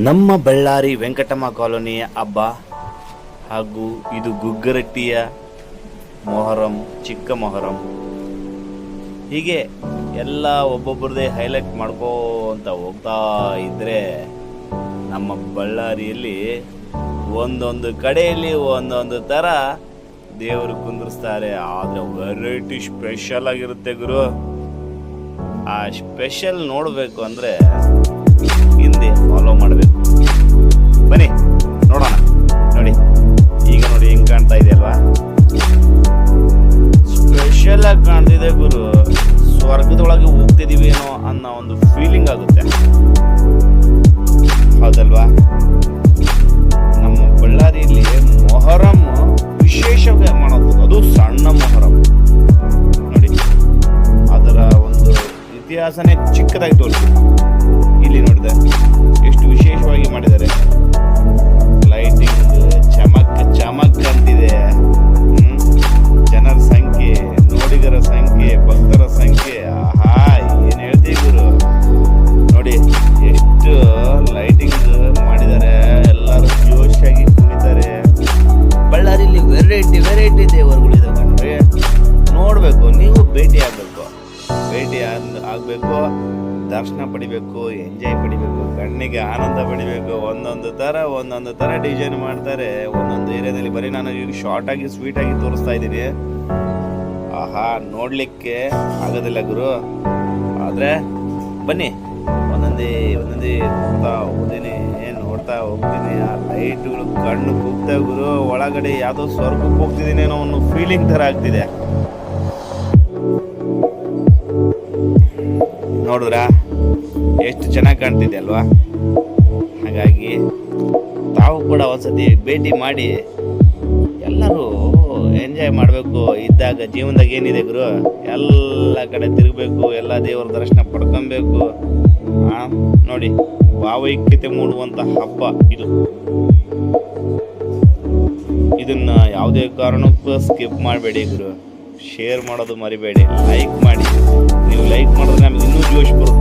ನಮ್ಮ ಬಳ್ಳಾರಿ ವೆಂಕಟಮ್ಮ ಕಾಲೋನಿಯ ಹಬ್ಬ ಹಾಗೂ ಇದು ಗುಗ್ಗರಟ್ಟಿಯ ಮೊಹರಂ, ಚಿಕ್ಕ ಮೊಹರಂ, ಹೀಗೆ ಎಲ್ಲ ಒಬ್ಬೊಬ್ಬರದೇ ಹೈಲೈಟ್ ಮಾಡ್ಕೋತ ಹೋಗ್ತಾ ಇದ್ದರೆ ನಮ್ಮ ಬಳ್ಳಾರಿಯಲ್ಲಿ ಒಂದೊಂದು ಕಡೆಯಲ್ಲಿ ಒಂದೊಂದು ಥರ ದೇವರು ಕುಂದಿರಿಸ್ತಾರೆ. ಆದರೆ ವೆರೈಟಿ ಸ್ಪೆಷಲ್ ಆಗಿರುತ್ತೆ ಗುರು. ಆ ಸ್ಪೆಷಲ್ ನೋಡಬೇಕು ಅಂದರೆ ಹಿಂದೆ ಫಾಲೋ ಮಾಡಬೇಕು. ಬನ್ನಿ ನೋಡೋಣ. ನೋಡಿ, ಈಗ ನೋಡಿ ಹೆಂಗೆ ಕಾಣ್ತಾ ಇದೆ ಅಲ್ವಾ? ಸ್ಪೆಷಲ್ ಆಗಿ ಕಾಣ್ತಿದೆ ಗುರು. ಸ್ವರ್ಗದೊಳಗೆ ಹೋಗ್ತಿದೀವಿ ಏನೋ ಅನ್ನೋ ಒಂದು ಫೀಲಿಂಗ್ ಆಗುತ್ತೆ, ಹೌದಲ್ವಾ? ನಮ್ಮ ಬಳ್ಳಾರಿಯಲ್ಲಿ ಮೊಹರಂ ವಿಶೇಷವಾಗಿ ಮಾಡೋದು, ಅದು ಸಣ್ಣ ಮೊಹರಂ. ನೋಡಿ, ಅದರ ಒಂದು ಇತಿಹಾಸನೇ ಚಿಕ್ಕದಾಗಿ ತೋರಿಸಿ. ಇಲ್ಲಿ ನೋಡಿದೆ ಎಷ್ಟು ವಿಶೇಷವಾಗಿ ಮಾಡಿದ್ದಾರೆ. ಲೈಟಿಂಗ್ ಚಮಕ್ ಅಂತಿದೆ. ಜನರ ಸಂಖ್ಯೆ, ನೋಡಿಗರ ಸಂಖ್ಯೆ, ಭಕ್ತರ ಸಂಖ್ಯೆ, ಆಹಾ ಏನು ಹೇಳ್ತೀವಿ ಗುರು. ನೋಡಿ ಎಷ್ಟು ಲೈಟಿಂಗ್ ಮಾಡಿದ್ದಾರೆ, ಎಲ್ಲರೂ ಜೋಶಾಗಿ ಕುಣಿತಾರೆ. ಬಳ್ಳಾರಿಯಲ್ಲಿ ವೆರೈಟಿ ದೇವರುಗಳಿದೆ ಕಣ್ರಿ. ನೋಡಬೇಕು, ನೀವು ಭೇಟಿ ಆಗಬೇಕು, ದರ್ಶನ ಪಡಿಬೇಕು, ಎಂಜಾಯ್ ಪಡಿಬೇಕು, ಕಣ್ಣಿಗೆ ಆನಂದ ಪಡಿಬೇಕು. ಒಂದೊಂದು ಥರ ಡಿಸೈನ್ ಮಾಡ್ತಾರೆ ಒಂದೊಂದು ಏರಿಯಾದಲ್ಲಿ. ಬರೀ ನಾನು ಈಗ ಶಾರ್ಟಾಗಿ ಸ್ವೀಟಾಗಿ ತೋರಿಸ್ತಾ ಇದ್ದೀನಿ. ಆಹಾ, ನೋಡಲಿಕ್ಕೆ ಆಗೋದಿಲ್ಲ ಗುರು. ಆದರೆ ಬನ್ನಿ, ಒಂದೊಂದೇ ನೋಡ್ತಾ ಹೋಗ್ತೀನಿ. ಆ ಲೈಟ್ಗಳು ಕಣ್ಣು ಕೂಗ್ತಾ ಗುರು. ಒಳಗಡೆ ಯಾವುದೋ ಸ್ವರ್ಗಕ್ಕೆ ಹೋಗ್ತಿದ್ದೀನಿ ಅನ್ನೋ ಒಂದು ಫೀಲಿಂಗ್ ಥರ ಆಗ್ತಿದೆ. ನೋಡಿದ್ರಾ ಎಷ್ಟು ಚೆನ್ನಾಗಿ ಕಾಣ್ತಿದೆ ಅಲ್ವಾ? ಹಾಗಾಗಿ ತಾವು ಕೂಡ ಒಂದ್ಸತಿ ಭೇಟಿ ಮಾಡಿ ಎಲ್ಲರೂ ಎಂಜಾಯ್ ಮಾಡಬೇಕು. ಇದ್ದಾಗ ಜೀವನದಾಗ ಏನಿದೆ ಗುರು, ಎಲ್ಲ ಕಡೆ ತಿರುಗಬೇಕು, ಎಲ್ಲ ದೇವರ ದರ್ಶನ ಪಡ್ಕೊಬೇಕು. ನೋಡಿ, ಭಾವೈಕ್ಯತೆ ಮೂಡುವಂಥ ಹಬ್ಬ ಇದು. ಇದನ್ನ ಯಾವುದೇ ಕಾರಣಕ್ಕೂ ಸ್ಕಿಪ್ ಮಾಡಬೇಡಿ ಗುರು. ಶೇರ್ ಮಾಡೋದು ಮರಿಬೇಡಿ, ಲೈಕ್ ಮಾಡಿ. ನೀವು ಲೈಕ್ ಮಾಡಿದ್ರೆ ನಮ್ಗೆ ಇನ್ನೂ ಜೋಶ್ ಬರುತ್ತೆ.